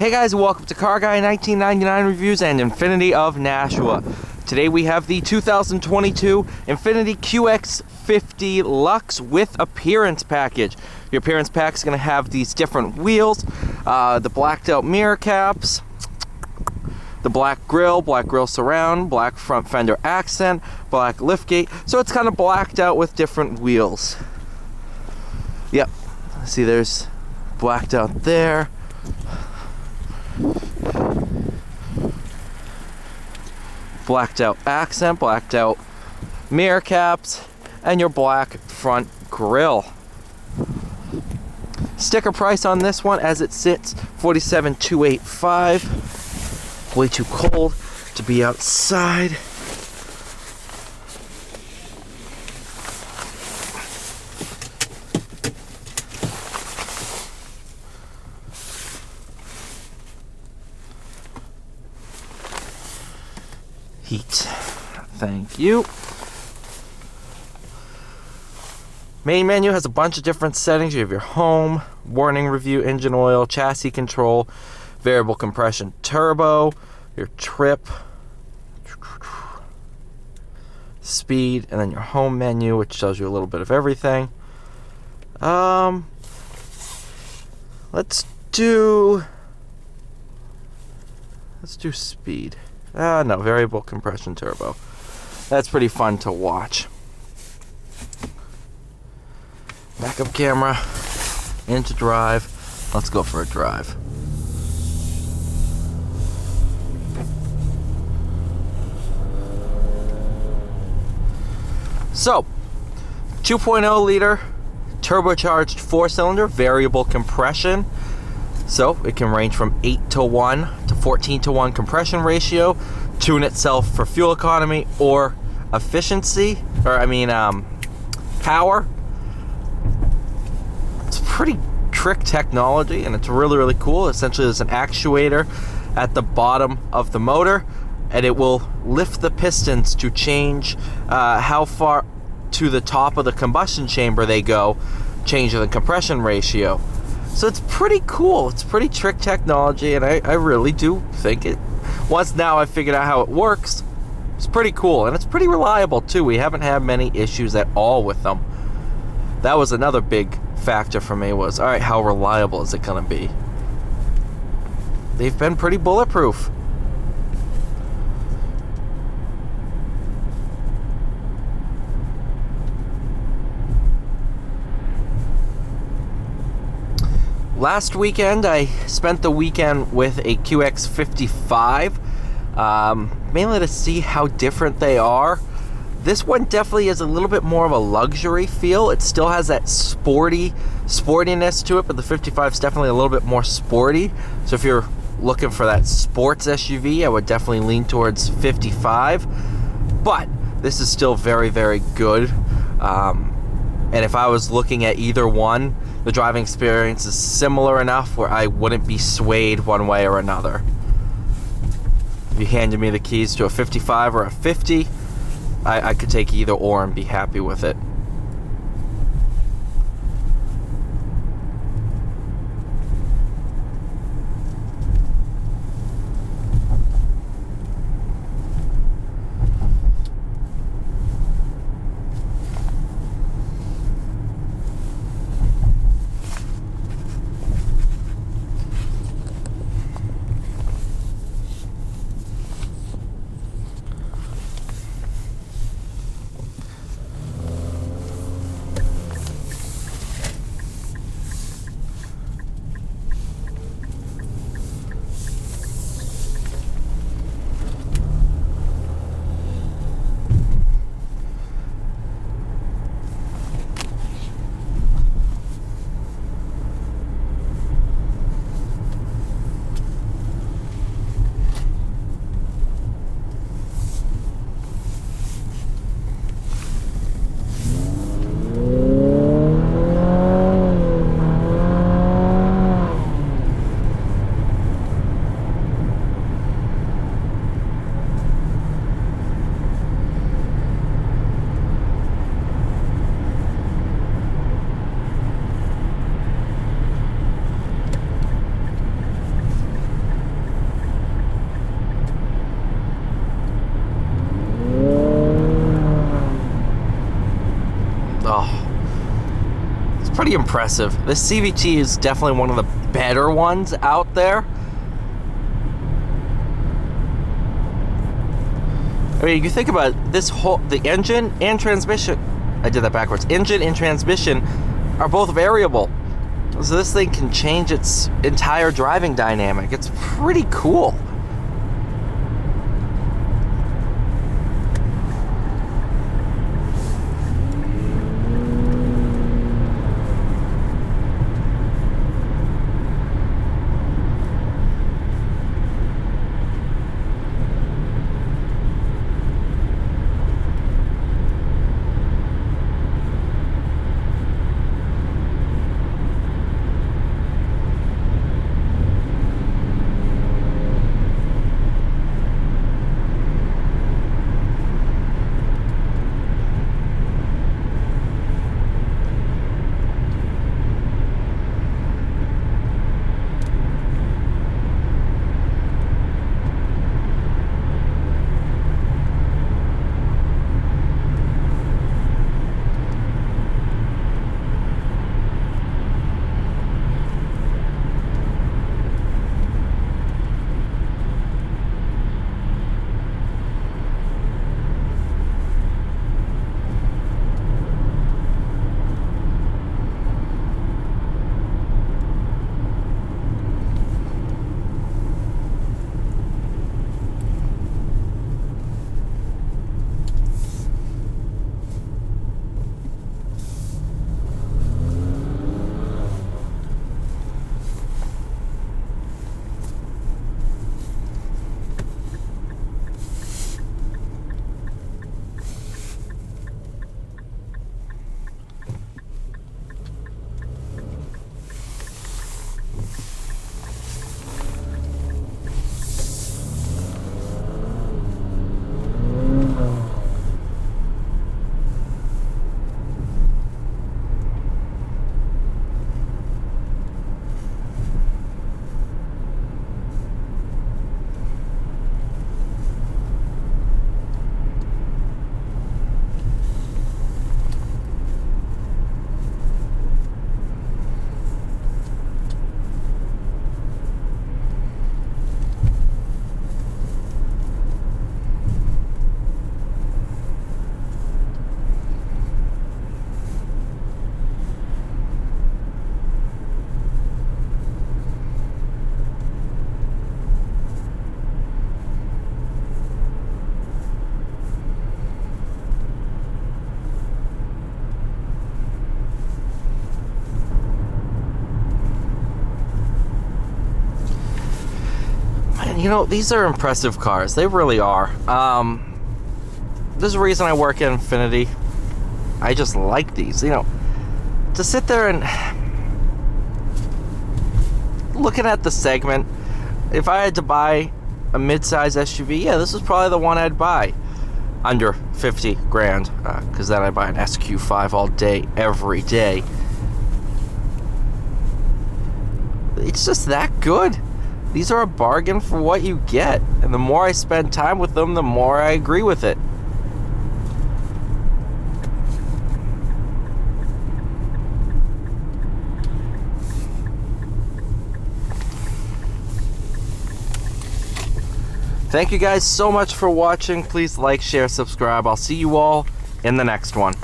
Hey guys, welcome to Car Guy 1999 Reviews and Infiniti of Nashua. Today we have the 2022 Infiniti QX50 Luxe with Appearance Package. Your Appearance Pack is going to have these different wheels, the blacked out mirror caps, the black grille surround, black front fender accent, black liftgate. So it's kind of blacked out with different wheels. Yep, see there's blacked out there. Blacked out accent, blacked out mirror caps, and your black front grille. Sticker price on this one as it sits, $47,285. Way too cold to be outside. Heat. Thank you. Main menu has a bunch of different settings. You have your home, warning review, engine oil, chassis control, variable compression turbo, your trip, speed, and then your home menu, which tells you a little bit of everything. Let's do speed. No, variable compression turbo. That's pretty fun to watch. Backup camera, into drive. Let's go for a drive. So, 2.0 liter turbocharged 4-cylinder variable compression. So it can range from 8:1 to 14:1 compression ratio. Tune itself for fuel economy or efficiency, power. It's pretty trick technology, and it's really cool. Essentially, there's an actuator at the bottom of the motor, and it will lift the pistons to change how far to the top of the combustion chamber they go, changing the compression ratio. So it's pretty cool. It's pretty trick technology, and I really do think it. Once now I figured out how it works, it's pretty cool, and it's pretty reliable too. We haven't had many issues at all with them. That was another big factor for me was, all right, how reliable is it going to be? They've been pretty bulletproof. Last weekend, I spent the weekend with a QX55, mainly to see how different they are. This one definitely is a little bit more of a luxury feel. It still has that sportiness to it, but the 55 is definitely a little bit more sporty. So if you're looking for that sports SUV, I would definitely lean towards 55. But this is still very good. And if I was looking at either one, the driving experience is similar enough where I wouldn't be swayed one way or another. If you handed me the keys to a 55 or a 50, I could take either or and be happy with it. pretty impressive. This CVT is definitely one of the better ones out there. I mean, you think about it, the engine and transmission, I did that backwards. Engine and transmission are both variable. So this thing can change its entire driving dynamic. It's pretty cool. You know, these are impressive cars. They really are. There's a reason I work at INFINITI. I just like these. You know, to sit there and looking at the segment, if I had to buy a mid-size SUV, yeah, this is probably the one I'd buy. Under 50 grand, because then I buy an SQ5 all day, every day. It's just that good. These are a bargain for what you get, and the more I spend time with them, the more I agree with it. Thank you guys so much for watching. Please like, share, subscribe. I'll see you all in the next one.